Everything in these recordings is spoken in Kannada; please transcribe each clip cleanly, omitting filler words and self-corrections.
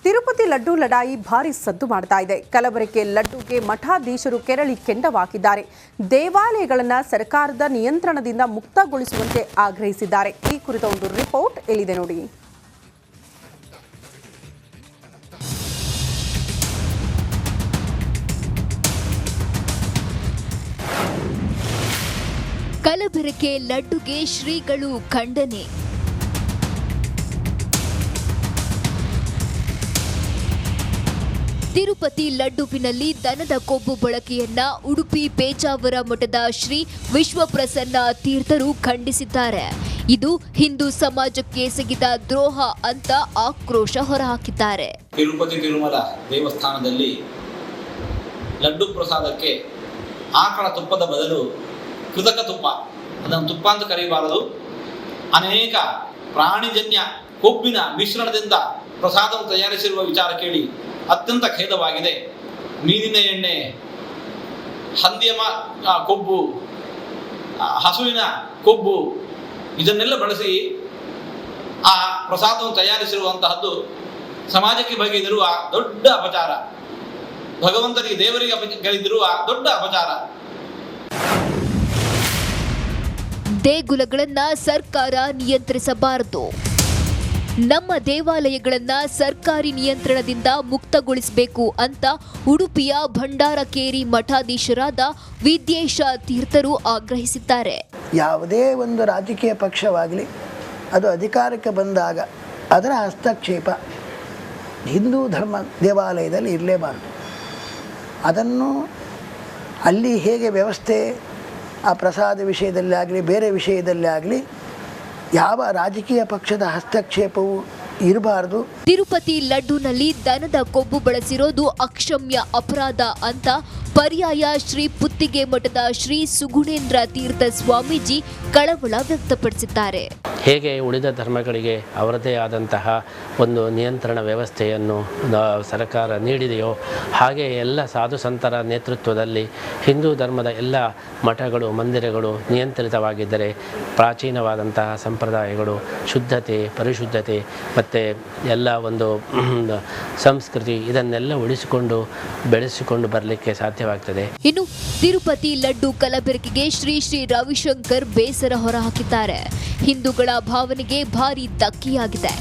ತಿರುಪತಿ ಲಡ್ಡು ಲಡಾಯಿ ಭಾರಿ ಸದ್ದು ಮಾಡ್ತಾ ಇದೆ. ಕಲಬೆರಕೆ ಲಡ್ಡುಗೆ ಮಠಾಧೀಶರು ಕೆರಳಿ ಕೆಂಡವಾಗಿದ್ದಾರೆ. ದೇವಾಲಯಗಳನ್ನು ಸರ್ಕಾರದ ನಿಯಂತ್ರಣದಿಂದ ಮುಕ್ತಗೊಳಿಸುವಂತೆ ಆಗ್ರಹಿಸಿದ್ದಾರೆ. ಈ ಕುರಿತ ಒಂದು ರಿಪೋರ್ಟ್ ಇಲ್ಲಿದೆ ನೋಡಿ. ಕಲಬೆರಕೆ ಲಡ್ಡುಗೆ ಶ್ರೀಗಳು ಖಂಡನೆ. ತಿರುಪತಿ ಲಡ್ಡುವಿನಲ್ಲಿ ದನದ ಕೊಬ್ಬು ಬಳಕೆಯನ್ನ ಉಡುಪಿ ಪೇಜಾವರ ಮಠದ ಶ್ರೀ ವಿಶ್ವಪ್ರಸನ್ನ ತೀರ್ಥರು ಖಂಡಿಸಿದ್ದಾರೆ. ಇದು ಹಿಂದೂ ಸಮಾಜಕ್ಕೆ ಎಸಗಿದ ದ್ರೋಹ ಅಂತ ಆಕ್ರೋಶ ಹೊರಹಾಕಿದ್ದಾರೆ. ತಿರುಪತಿ ತಿರುಮಲ ದೇವಸ್ಥಾನದಲ್ಲಿ ಲಡ್ಡು ಪ್ರಸಾದಕ್ಕೆ ಆಕಳ ತುಪ್ಪದ ಬದಲು ಕೃತಕ ತುಪ್ಪ, ಅದನ್ನು ತುಪ್ಪ ಅಂತ ಕರೆಯಬಾರದು, ಅನೇಕ ಪ್ರಾಣಿಜನ್ಯ ಕೊಬ್ಬಿನ ಮಿಶ್ರಣದಿಂದ ಪ್ರಸಾದವನ್ನು ತಯಾರಿಸಿರುವ ವಿಚಾರ ಕೇಳಿ ಅತ್ಯಂತ ಖೇದವಾಗಿದೆ. ಮೀನಿನ ಎಣ್ಣೆ, ಹಂದಿಯ ಕೊಬ್ಬು, ಹಸುವಿನ ಕೊಬ್ಬು ಇದನ್ನೆಲ್ಲ ಬಳಸಿ ಆ ಪ್ರಸಾದವನ್ನು ತಯಾರಿಸಿರುವಂತಹದ್ದು ಸಮಾಜಕ್ಕೆ ಬಗೆದಿರುವ ದೊಡ್ಡ ಅಪಚಾರ, ಭಗವಂತನಿಗೆ ದೇವರಿಗೆ ಬಗೆದಿರುವ ದೊಡ್ಡ ಅಪಚಾರ. ದೇಗುಲಗಳನ್ನ ಸರ್ಕಾರ ನಿಯಂತ್ರಿಸಬಾರದು. ನಮ್ಮ ದೇವಾಲಯಗಳನ್ನ ಸರ್ಕಾರಿ ನಿಯಂತ್ರಣದಿಂದ ಮುಕ್ತಗೊಳಿಸಬೇಕು ಅಂತ ಉಡುಪಿಯ ಭಂಡಾರಕೇರಿ ಮಠಾಧೀಶರಾದ ವಿದ್ಯೇಶ ತೀರ್ಥರು ಆಗ್ರಹಿಸಿದ್ದಾರೆ. ಯಾವುದೇ ಒಂದು ರಾಜಕೀಯ ಪಕ್ಷವಾಗಲಿ ಅದು ಅಧಿಕಾರಕ್ಕೆ ಬಂದಾಗ ಅದರ ಹಸ್ತಕ್ಷೇಪ ಹಿಂದೂ ಧರ್ಮ ದೇವಾಲಯದಲ್ಲಿ ಇರಲೇಬಾರದು. ಅದನ್ನು ಅಲ್ಲಿ ಹೇಗೆ ವ್ಯವಸ್ಥೆ ಆ ಪ್ರಸಾದ ವಿಷಯದಲ್ಲಿ ಆಗಲಿ ಬೇರೆ ವಿಷಯದಲ್ಲಿ ಆಗಲಿ ಯಾವ ರಾಜಕೀಯ ಪಕ್ಷದ ಹಸ್ತಕ್ಷೇಪವೂ ಇರಬಾರದು. ತಿರುಪತಿ ಲಡ್ಡುನಲ್ಲಿ ದನದ ಕೊಬ್ಬು ಬಳಸಿರೋದು ಅಕ್ಷಮ್ಯ ಅಪರಾಧ ಅಂತ ಪರ್ಯಾಯ ಶ್ರೀ ಪುತ್ತಿಗೆ ಮಠದ ಶ್ರೀ ಸುಗುಣೇಂದ್ರ ತೀರ್ಥ ಸ್ವಾಮೀಜಿ ಕಳವಳ ವ್ಯಕ್ತಪಡಿಸಿದ್ದಾರೆ. ಹೇಗೆ ಉಳಿದ ಧರ್ಮಗಳಿಗೆ ಅವರದೇ ಆದಂತಹ ಒಂದು ನಿಯಂತ್ರಣ ವ್ಯವಸ್ಥೆಯನ್ನು ಸರ್ಕಾರ ನೀಡಿದೆಯೋ ಹಾಗೆ ಎಲ್ಲ ಸಾಧು ಸಂತರ ನೇತೃತ್ವದಲ್ಲಿ ಹಿಂದೂ ಧರ್ಮದ ಎಲ್ಲ ಮಠಗಳು ಮಂದಿರಗಳು ನಿಯಂತ್ರಿತವಾಗಿದ್ದರೆ ಪ್ರಾಚೀನವಾದಂತಹ ಸಂಪ್ರದಾಯಗಳು, ಶುದ್ಧತೆ, ಪರಿಶುದ್ಧತೆ ಮತ್ತು ಎಲ್ಲ ಒಂದು ಸಂಸ್ಕೃತಿ ಇದನ್ನೆಲ್ಲ ಉಳಿಸಿಕೊಂಡು ಬೆಳೆಸಿಕೊಂಡು ಬರಲಿಕ್ಕೆ ಸಾಧ್ಯವಾಗ್ತದೆ. ಇನ್ನು ತಿರುಪತಿ ಲಡ್ಡು ಕಲಬೆರಕೆಗೆ ಶ್ರೀ ಶ್ರೀ ರವಿಶಂಕರ್ ಬೇಸರ ಹೊರಹಾಕಿದ್ದಾರೆ. ಹಿಂದೂಗಳ ಭಾವನೆಗೆ ಭಾರಿ ಧಕ್ಕೆಯಾಗಿದೆ.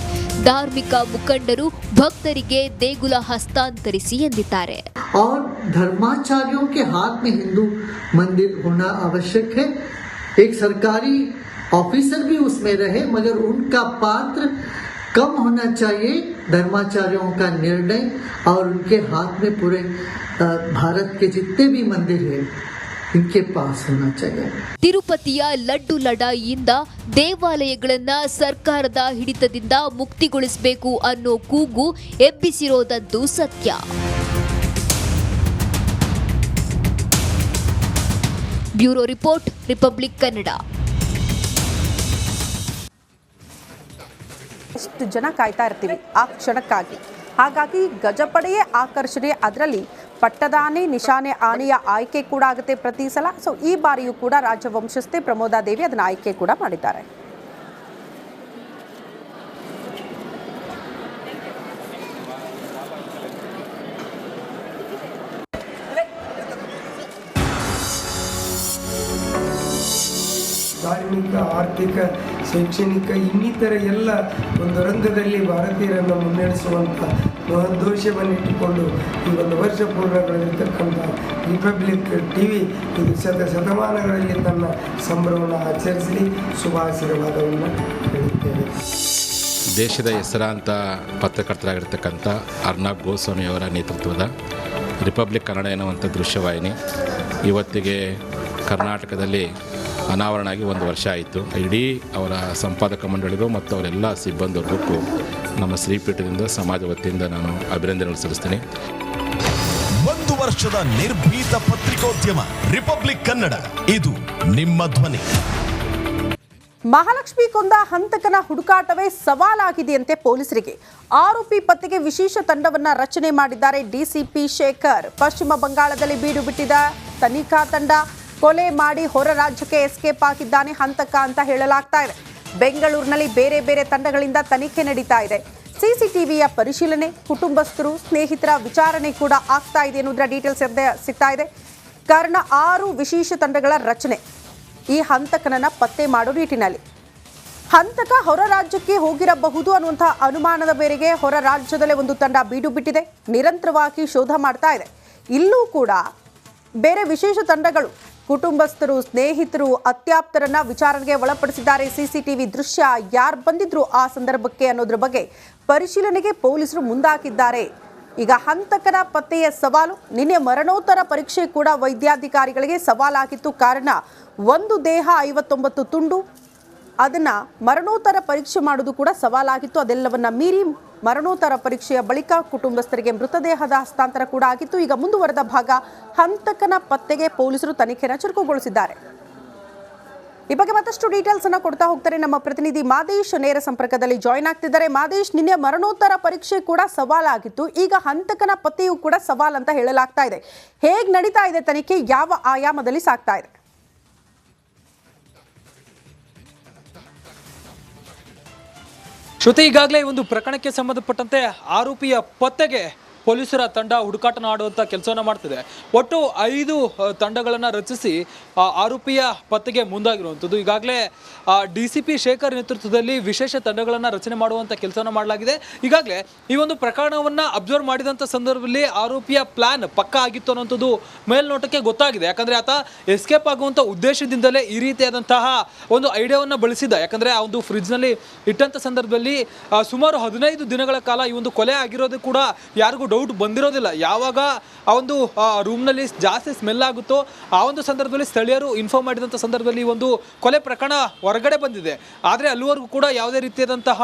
ಧಾರ್ಮಿಕ ಮುಖಂಡರು ಭಕ್ತರಿಗೆ ದೇಗುಲ ಹಸ್ತಾಂತರಿಸಿ ಎಂದಿದ್ದಾರೆ. और धर्माचार्यों के हाथ में हिंदू मंदिर होना आवश्यक है. एक सरकारी ऑफिसर भी उसमें रहे मगर उनका पात्र कम होना चाहिए. धर्माचार्यों का निर्णय और उनके हाथ में पूरे भारत के जितने भी मंदिर हैं इनके पास होना चाहिए. ತಿರುಪತಿಯ ಲಡ್ಡು ಲಡಾಯಿಯಿಂದ ದೇವಾಲಯಗಳನ್ನ ಸರ್ಕಾರದ ಹಿಡಿತದಿಂದ ಮುಕ್ತಿಗೊಳಿಸಬೇಕು ಅನ್ನೋ ಕೂಗು ಎಬ್ಬಿಸಿರೋದದ್ದು ಸತ್ಯ. Bureau report, republic Kannada. ಎಷ್ಟು ಜನ ಕಾಯ್ತಾ ಇರ್ತೀವಿ ಆ ಕ್ಷಣಕ್ಕಾಗಿ. ಹಾಗಾಗಿ ಗಜಪಡೆಯೇ ಆಕರ್ಷಣೆ. ಅದರಲ್ಲಿ ಪಟ್ಟದಾನೆ, ನಿಶಾನೆ ಆನೆಯ ಆಯ್ಕೆ ಕೂಡ ಆಗುತ್ತೆ ಪ್ರತಿ ಸಲ. ಸೊ ಈ ಬಾರಿಯೂ ಕೂಡ ರಾಜವಂಶಸ್ಥೆ ಪ್ರಮೋದಾದೇವಿ ಅದನ್ನು ಆಯ್ಕೆ ಕೂಡ ಮಾಡಿದ್ದಾರೆ. ಧಾರ್ಮಿಕ, ಆರ್ಥಿಕ, ಶೈಕ್ಷಣಿಕ ಇನ್ನಿತರ ಎಲ್ಲ ಒಂದು ರಂಗದಲ್ಲಿ ಭಾರತೀಯರನ್ನು ಮುನ್ನಡೆಸುವಂಥ ಮಹೋದ್ದೇಶವನ್ನಿಟ್ಟುಕೊಂಡು ಈ ಒಂದು ವರ್ಷ ಪೂರ್ಣಗೊಳ್ಳಿರ್ತಕ್ಕಂಥ ರಿಪಬ್ಲಿಕ್ ಟಿವಿ ಇದು ಶತಮಾನಗಳಲ್ಲಿ ತನ್ನ ಸಂಭ್ರಮವನ್ನು ಆಚರಿಸಲಿ, ಶುಭಾಶೀರ್ವಾದವನ್ನು ಹೇಳುತ್ತೇವೆ. ದೇಶದ ಹೆಸರಾಂತ ಪತ್ರಕರ್ತರಾಗಿರ್ತಕ್ಕಂಥ ಅರ್ನಾಬ್ ಗೋಸ್ವಾಮಿಯವರ ನೇತೃತ್ವದ ರಿಪಬ್ಲಿಕ್ ಕನ್ನಡ ಎನ್ನುವಂಥ ದೃಶ್ಯವಾಹಿನಿ ಇವತ್ತಿಗೆ ಕರ್ನಾಟಕದಲ್ಲಿ ಅನಾವರಣ ಆಗಿ 1 ವರ್ಷ ಆಯಿತು. ಇಡೀ ಅವರ ಸಂಪಾದಕ ಮಂಡಳಿಗೂ ಮತ್ತು ಅವರೆಲ್ಲ ಸಿಬ್ಬಂದಿವರ್ಗಕ್ಕೂ ನಮ್ಮ ಶ್ರೀಪೀಠದಿಂದ ಸಮಾಜ ವತಿಯಿಂದ ನಾನು ಅಭಿನಂದನೆಗಳು ಸಲ್ಲಿಸ್ತೀನಿ. 1 ವರ್ಷದ ನಿರ್ಭೀತ ಪತ್ರಿಕೋದ್ಯಮ ರಿಪಬ್ಲಿಕ್ ಕನ್ನಡ, ಇದು ನಿಮ್ಮ ಧ್ವನಿ. ಮಹಾಲಕ್ಷ್ಮಿ ಕೊಂದ ಹಂತಕನ ಹುಡುಕಾಟವೇ ಸವಾಲಾಗಿದೆಯಂತೆ ಪೊಲೀಸರಿಗೆ. ಆರೋಪಿ ಪತ್ತೆಗೆ ವಿಶೇಷ ತಂಡವನ್ನ ರಚನೆ ಮಾಡಿದ್ದಾರೆ ಡಿಸಿಪಿ ಶೇಖರ್. ಪಶ್ಚಿಮ ಬಂಗಾಳದಲ್ಲಿ ಬೀಡು ಬಿಟ್ಟಿದ್ದ ತನಿಖಾ ತಂಡ ಕೊಲೆ ಮಾಡಿ ಹೊರ ರಾಜ್ಯಕ್ಕೆ ಎಸ್ಕೇಪ್ ಆಗಿದ್ದಾನೆ ಹಂತಕ ಅಂತ ಹೇಳಲಾಗ್ತಾ ಇದೆ. ಬೆಂಗಳೂರಿನಲ್ಲಿ ಬೇರೆ ಬೇರೆ ತಂಡಗಳಿಂದ ತನಿಖೆ ನಡೀತಾ ಇದೆ. ಸಿಸಿಟಿವಿಯ ಪರಿಶೀಲನೆ, ಕುಟುಂಬಸ್ಥರು, ಸ್ನೇಹಿತರ ವಿಚಾರಣೆ ಕೂಡ ಆಗ್ತಾ ಇದೆ ಅನ್ನೋದರ ಡೀಟೇಲ್ಸ್ ಸಿಗ್ತಾ ಇದೆ. ಕಾರಣ 6 ವಿಶೇಷ ತಂಡಗಳ ರಚನೆ ಈ ಹಂತಕನನ್ನ ಪತ್ತೆ ಮಾಡೋ ನಿಟ್ಟಿನಲ್ಲಿ. ಹಂತಕ ಹೊರ ರಾಜ್ಯಕ್ಕೆ ಹೋಗಿರಬಹುದು ಅನ್ನುವಂತಹ ಅನುಮಾನದ ಮೇರೆಗೆ ಹೊರ ರಾಜ್ಯದಲ್ಲೇ ಒಂದು ತಂಡ ಬೀಡು ಬಿಟ್ಟಿದೆ. ನಿರಂತರವಾಗಿ ಶೋಧ ಮಾಡ್ತಾ ಇದೆ. ಇಲ್ಲೂ ಕೂಡ ಬೇರೆ ವಿಶೇಷ ತಂಡಗಳು ಕುಟುಂಬಸ್ಥರು, ಸ್ನೇಹಿತರು, ಅತ್ಯಾಪ್ತರನ್ನ ವಿಚಾರಣೆಗೆ ಒಳಪಡಿಸಿದ್ದಾರೆ. ಸಿಸಿಟಿವಿ ದೃಶ್ಯ ಯಾರು ಬಂದಿದ್ರು ಆ ಸಂದರ್ಭಕ್ಕೆ ಅನ್ನೋದ್ರ ಬಗ್ಗೆ ಪರಿಶೀಲನೆಗೆ ಪೊಲೀಸರು ಮುಂದಾಕಿದ್ದಾರೆ. ಈಗ ಹಂತಕನ ಪತ್ತೆಯ ಸವಾಲು, ನಿನ್ನೆ ಮರಣೋತ್ತರ ಪರೀಕ್ಷೆ ಕೂಡ ವೈದ್ಯಾಧಿಕಾರಿಗಳಿಗೆ ಸವಾಲಾಗಿತ್ತು. ಕಾರಣ ಒಂದು ದೇಹ 59 ತುಂಡು, ಅದನ್ನ ಮರಣೋತ್ತರ ಪರೀಕ್ಷೆ ಮಾಡೋದು ಕೂಡ ಸವಾಲಾಗಿತ್ತು. ಅದೆಲ್ಲವನ್ನ ಮೀರಿ ಮರಣೋತ್ತರ ಪರೀಕ್ಷೆಯ ಬಳಿಕ ಕುಟುಂಬಸ್ಥರಿಗೆ ಮೃತದೇಹದ ಹಸ್ತಾಂತರ ಕೂಡ ಆಗಿತ್ತು. ಈಗ ಮುಂದುವರೆದ ಭಾಗ ಹಂತಕನ ಪತ್ತೆಗೆ ಪೊಲೀಸರು ತನಿಖೆಯನ್ನು ಚುರುಕುಗೊಳಿಸಿದ್ದಾರೆ. ಈ ಬಗ್ಗೆ ಮತ್ತಷ್ಟು ಡೀಟೇಲ್ಸ್ ಅನ್ನ ಕೊಡ್ತಾ ಹೋಗ್ತಾರೆ ನಮ್ಮ ಪ್ರತಿನಿಧಿ ಮಾದೇಶ್ ನೇರ ಸಂಪರ್ಕದಲ್ಲಿ ಜಾಯಿನ್ ಆಗ್ತಿದ್ದಾರೆ. ಮಾದೇಶ್, ನಿನ್ನೆ ಮರಣೋತ್ತರ ಪರೀಕ್ಷೆ ಕೂಡ ಸವಾಲಾಗಿತ್ತು, ಈಗ ಹಂತಕನ ಪತ್ತೆಯೂ ಕೂಡ ಸವಾಲ್ ಅಂತ ಹೇಳಲಾಗ್ತಾ ಇದೆ. ಹೇಗೆ ನಡೀತಾ ಇದೆ ತನಿಖೆ, ಯಾವ ಆಯಾಮದಲ್ಲಿ ಸಾಗ್ತಾ ಇದೆ? ಶ್ರುತಿ, ಈಗಾಗಲೇ ಒಂದು ಪ್ರಕರಣಕ್ಕೆ ಸಂಬಂಧಪಟ್ಟಂತೆ ಆರೋಪಿಯ ಪತ್ತೆಗೆ ಪೊಲೀಸರ ತಂಡ ಹುಡುಕಾಟ ಮಾಡುವಂಥ ಕೆಲಸವನ್ನು ಮಾಡ್ತಿದೆ. ಒಟ್ಟು 5 ತಂಡಗಳನ್ನು ರಚಿಸಿ ಆರೋಪಿಯ ಪತ್ತೆಗೆ ಮುಂದಾಗಿರುವಂಥದ್ದು. ಈಗಾಗಲೇ DCP ಶೇಖರ್ ನೇತೃತ್ವದಲ್ಲಿ ವಿಶೇಷ ತಂಡಗಳನ್ನು ರಚನೆ ಮಾಡುವಂಥ ಕೆಲಸವನ್ನು ಮಾಡಲಾಗಿದೆ. ಈಗಾಗಲೇ ಈ ಒಂದು ಪ್ರಕರಣವನ್ನು ಅಬ್ಸರ್ವ್ ಮಾಡಿದಂಥ ಸಂದರ್ಭದಲ್ಲಿ ಆರೋಪಿಯ ಪ್ಲಾನ್ ಪಕ್ಕಾ ಆಗಿತ್ತು ಅನ್ನೋಂಥದ್ದು ಮೇಲ್ನೋಟಕ್ಕೆ ಗೊತ್ತಾಗಿದೆ. ಯಾಕಂದರೆ ಆತ ಎಸ್ಕೇಪ್ ಆಗುವಂಥ ಉದ್ದೇಶದಿಂದಲೇ ಈ ರೀತಿಯಾದಂತಹ ಒಂದು ಐಡಿಯಾವನ್ನು ಬಳಸಿದ್ದ. ಯಾಕಂದರೆ ಆ ಒಂದು ಫ್ರಿಡ್ಜ್ನಲ್ಲಿ ಇಟ್ಟಂಥ ಸಂದರ್ಭದಲ್ಲಿ ಸುಮಾರು 15 ದಿನಗಳ ಕಾಲ ಈ ಒಂದು ಕೊಲೆ ಆಗಿರೋದು ಕೂಡ ಯಾರಿಗೂ ಡೌಟ್ ಬಂದಿರೋದಿಲ್ಲ. ಯಾವಾಗ ಆ ಒಂದು ರೂಮ್ನಲ್ಲಿ ಜಾಸ್ತಿ ಸ್ಮೆಲ್ ಆಗುತ್ತೋ ಆ ಒಂದು ಸಂದರ್ಭದಲ್ಲಿ ಸ್ಥಳೀಯರು ಇನ್ಫಾರ್ಮ್ ಮಾಡಿದಂಥ ಸಂದರ್ಭದಲ್ಲಿ ಈ ಒಂದು ಕೊಲೆ ಪ್ರಕರಣ ಹೊರಗಡೆ ಬಂದಿದೆ. ಆದರೆ ಅಲ್ಲಿವರೆಗೂ ಕೂಡ ಯಾವುದೇ ರೀತಿಯಾದಂತಹ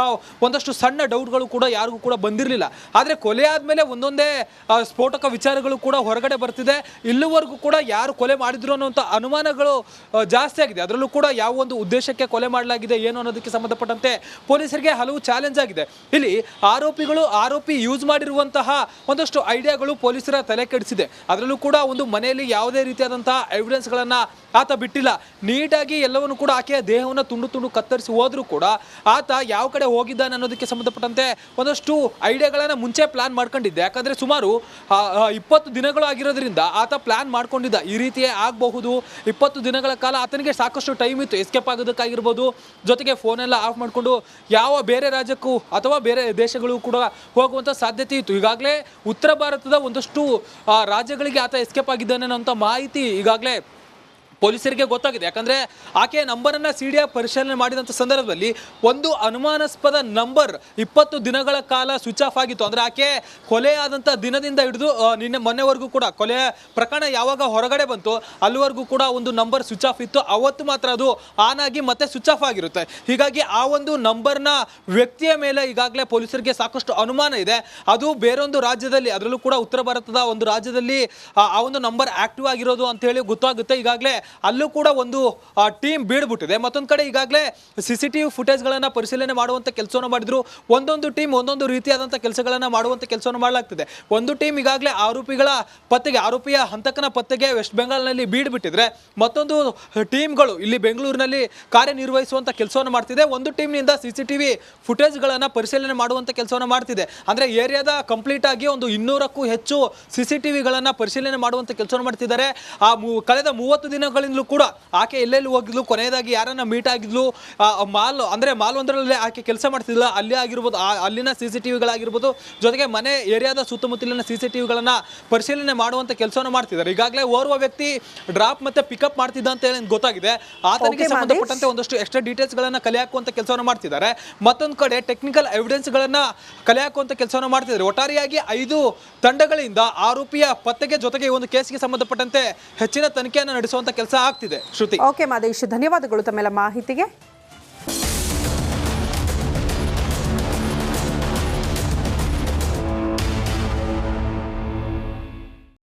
ಒಂದಷ್ಟು ಸಣ್ಣ ಡೌಟ್ಗಳು ಕೂಡ ಯಾರಿಗೂ ಕೂಡ ಬಂದಿರಲಿಲ್ಲ. ಆದರೆ ಕೊಲೆ ಆದಮೇಲೆ ಒಂದೊಂದೇ ಸ್ಫೋಟಕ ವಿಚಾರಗಳು ಕೂಡ ಹೊರಗಡೆ ಬರ್ತಿದೆ. ಇಲ್ಲಿವರೆಗೂ ಕೂಡ ಯಾರು ಕೊಲೆ ಮಾಡಿದ್ರು ಅನ್ನೋಂಥ ಅನುಮಾನಗಳು ಜಾಸ್ತಿ ಆಗಿದೆ. ಅದರಲ್ಲೂ ಕೂಡ ಯಾವ ಒಂದು ಉದ್ದೇಶಕ್ಕೆ ಕೊಲೆ ಮಾಡಲಾಗಿದೆ ಏನು ಅನ್ನೋದಕ್ಕೆ ಸಂಬಂಧಪಟ್ಟಂತೆ ಪೊಲೀಸರಿಗೆ ಹಲವು ಚಾಲೆಂಜ್ ಆಗಿದೆ. ಇಲ್ಲಿ ಆರೋಪಿ ಯೂಸ್ ಮಾಡಿರುವಂತಹ ಒಂದಷ್ಟು ಐಡಿಯಾಗಳು ಪೊಲೀಸರ ತಲೆ ಕೆಡಿಸಿದೆ. ಅದರಲ್ಲೂ ಕೂಡ ಒಂದು ಮನೆಯಲ್ಲಿ ಯಾವುದೇ ರೀತಿಯಾದಂತಹ ಎವಿಡೆನ್ಸ್ಗಳನ್ನು ಆತ ಬಿಟ್ಟಿಲ್ಲ. ನೀಟಾಗಿ ಎಲ್ಲವನ್ನು ಕೂಡ ಆಕೆಯ ದೇಹವನ್ನು ತುಂಡು ಕತ್ತರಿಸಿ ಹೋದ್ರೂ ಕೂಡ ಆತ ಯಾವ ಕಡೆ ಹೋಗಿದ್ದಾನೆ ಅನ್ನೋದಕ್ಕೆ ಸಂಬಂಧಪಟ್ಟಂತೆ ಒಂದಷ್ಟು ಐಡಿಯಾಗಳನ್ನು ಮುಂಚೆ ಪ್ಲಾನ್ ಮಾಡ್ಕೊಂಡಿದ್ದೆ. ಯಾಕಂದರೆ ಸುಮಾರು 20 ದಿನಗಳು ಆಗಿರೋದ್ರಿಂದ ಆತ ಪ್ಲಾನ್ ಮಾಡ್ಕೊಂಡಿದ್ದ ಈ ರೀತಿಯೇ ಆಗಬಹುದು. 20 ದಿನಗಳ ಕಾಲ ಆತನಿಗೆ ಸಾಕಷ್ಟು ಟೈಮ್ ಇತ್ತು ಎಸ್ಕೇಪ್ ಆಗೋದಕ್ಕಾಗಿರ್ಬೋದು. ಜೊತೆಗೆ ಫೋನೆಲ್ಲ ಆಫ್ ಮಾಡಿಕೊಂಡು ಯಾವ ಬೇರೆ ರಾಜ್ಯಕ್ಕೂ ಅಥವಾ ಬೇರೆ ದೇಶಗಳು ಕೂಡ ಹೋಗುವಂಥ ಸಾಧ್ಯತೆ ಇತ್ತು. ಈಗಾಗಲೇ ಉತ್ತರ ಭಾರತದ ಒಂದಷ್ಟು ರಾಜ್ಯಗಳಿಗೆ ಆತ ಎಸ್ಕೇಪ್ ಆಗಿದ್ದಾನೆ ಅನ್ನೋಂಥ ಮಾಹಿತಿ ಈಗಾಗಲೇ ಪೊಲೀಸರಿಗೆ ಗೊತ್ತಾಗಿದೆ. ಯಾಕಂದರೆ ಆಕೆಯ ನಂಬರನ್ನು CDI ಪರಿಶೀಲನೆ ಮಾಡಿದಂಥ ಸಂದರ್ಭದಲ್ಲಿ ಒಂದು ಅನುಮಾನಾಸ್ಪದ ನಂಬರ್ 20 ದಿನಗಳ ಕಾಲ ಸ್ವಿಚ್ ಆಫ್ ಆಗಿತ್ತು. ಅಂದರೆ ಆಕೆ ಕೊಲೆ ಆದಂಥ ದಿನದಿಂದ ಹಿಡಿದು ಮೊನ್ನೆವರೆಗೂ ಕೂಡ ಕೊಲೆಯ ಪ್ರಕರಣ ಯಾವಾಗ ಹೊರಗಡೆ ಬಂತು ಅಲ್ಲಿವರೆಗೂ ಕೂಡ ಒಂದು ನಂಬರ್ ಸ್ವಿಚ್ ಆಫ್ ಇತ್ತು. ಅವತ್ತು ಮಾತ್ರ ಅದು ಆನ್ ಆಗಿ ಮತ್ತೆ ಸ್ವಿಚ್ ಆಫ್ ಆಗಿರುತ್ತೆ. ಹೀಗಾಗಿ ಆ ಒಂದು ನಂಬರ್ನ ವ್ಯಕ್ತಿಯ ಮೇಲೆ ಈಗಾಗಲೇ ಪೊಲೀಸರಿಗೆ ಸಾಕಷ್ಟು ಅನುಮಾನ ಇದೆ. ಅದು ಬೇರೊಂದು ರಾಜ್ಯದಲ್ಲಿ, ಅದರಲ್ಲೂ ಕೂಡ ಉತ್ತರ ಭಾರತದ ಒಂದು ರಾಜ್ಯದಲ್ಲಿ ಆ ಒಂದು ನಂಬರ್ ಆಕ್ಟಿವ್ ಆಗಿರೋದು ಅಂತ ಹೇಳಿ ಗೊತ್ತಾಗುತ್ತೆ. ಈಗಾಗಲೇ ಅಲ್ಲೂ ಕೂಡ ಒಂದು ಟೀಮ್ ಬೀಳ್ಬಿಟ್ಟಿದೆ. ಮತ್ತೊಂದು ಕಡೆ ಈಗಾಗಲೇ CCTV ಫುಟೇಜ್ಗಳನ್ನು ಪರಿಶೀಲನೆ ಮಾಡುವಂಥ ಕೆಲಸವನ್ನು ಮಾಡಿದ್ರು. ಒಂದೊಂದು ಟೀಮ್ ಒಂದೊಂದು ರೀತಿಯಾದಂಥ ಕೆಲಸಗಳನ್ನು ಮಾಡುವಂಥ ಕೆಲಸವನ್ನು ಮಾಡಲಾಗ್ತಿದೆ. ಒಂದು ಟೀಮ್ ಈಗಾಗಲೇ ಆರೋಪಿಯ ಹಂತಕನ ಪತ್ತೆಗೆ ವೆಸ್ಟ್ ಬೆಂಗಾಲ್ನಲ್ಲಿ ಬೀಡ್ಬಿಟ್ಟಿದ್ರೆ ಮತ್ತೊಂದು ಟೀಮ್ಗಳು ಇಲ್ಲಿ ಬೆಂಗಳೂರಿನಲ್ಲಿ ಕಾರ್ಯನಿರ್ವಹಿಸುವಂಥ ಕೆಲಸವನ್ನು ಮಾಡ್ತಿದೆ. ಒಂದು ಟೀಮ್ನಿಂದ CCTV ಫುಟೇಜ್ಗಳನ್ನು ಪರಿಶೀಲನೆ ಮಾಡುವಂಥ ಕೆಲಸವನ್ನು ಮಾಡ್ತಿದೆ. ಅಂದರೆ ಏರಿಯಾದ ಕಂಪ್ಲೀಟ್ ಆಗಿ ಒಂದು 200ಕ್ಕೂ ಹೆಚ್ಚು CCTVಗಳನ್ನು ಪರಿಶೀಲನೆ ಮಾಡುವಂಥ ಕೆಲಸವನ್ನು ಮಾಡ್ತಿದ್ದಾರೆ. ಕಳೆದ 30 ದಿನಗಳಿಂದಲೂ ಕೂಡ ಆಕೆ ಎಲ್ಲೆಲ್ಲಿ ಹೋಗಿದ್ಲು, ಕೊನೆಯದಾಗಿ ಯಾರನ್ನ ಮೀಟ್ ಆಗಿದ್ಲು, ಮಾಲ್ ಒಂದರಲ್ಲಿ ಆಕೆ ಕೆಲಸ ಮಾಡ್ತಿದ್ಲ ಅಲ್ಲಿ ಆಗಿರ್ಬೋದು, ಅಲ್ಲಿನ CCTVಗಳಾಗಿರ್ಬೋದು, ಜೊತೆಗೆ ಮನೆ ಏರಿಯಾದ ಸುತ್ತಮುತ್ತಲಿನ CCTVಗಳನ್ನು ಪರಿಶೀಲನೆ ಮಾಡುವಂಥ ಕೆಲಸವನ್ನು ಮಾಡ್ತಿದ್ದಾರೆ. ಈಗಾಗಲೇ ಓರ್ವ ವ್ಯಕ್ತಿ ಡ್ರಾಪ್ ಮತ್ತೆ ಪಿಕಪ್ ಮಾಡ್ತಿದ್ದ ಅಂತ ಹೇಳಿ ಗೊತ್ತಾಗಿದೆ. ಆತನಿಗೆ ಸಂಬಂಧಪಟ್ಟಂತೆ ಒಂದಷ್ಟು ಎಕ್ಸ್ಟ್ರಾ ಡೀಟೇಲ್ಸ್ಗಳನ್ನು ಕಲೆ ಹಾಕುವಂಥ ಕೆಲಸವನ್ನು ಮಾಡ್ತಿದ್ದಾರೆ. ಮತ್ತೊಂದು ಕಡೆ ಟೆಕ್ನಿಕಲ್ ಎವಿಡೆನ್ಸ್ಗಳನ್ನು ಕಲೆ ಹಾಕುವಂಥ ಕೆಲಸವನ್ನು ಮಾಡ್ತಿದ್ದಾರೆ. ಒಟ್ಟಾರೆಯಾಗಿ 5 ತಂಡಗಳಿಂದ ಆರೋಪಿಯ ಪತ್ತೆಗೆ ಜೊತೆಗೆ ಒಂದು ಕೇಸ್ಗೆ ಸಂಬಂಧಪಟ್ಟಂತೆ ಹೆಚ್ಚಿನ ತನಿಖೆಯನ್ನು ನಡೆಸುವಂತ ಕೆಲಸ ಆಗ್ತಿದೆ. ಶ್ರುತಿ. ಓಕೆ ಮಾದೇಶ್, ಧನ್ಯವಾದಗಳು ತಮ್ಮೆಲ್ಲ ಮಾಹಿತಿಗೆ.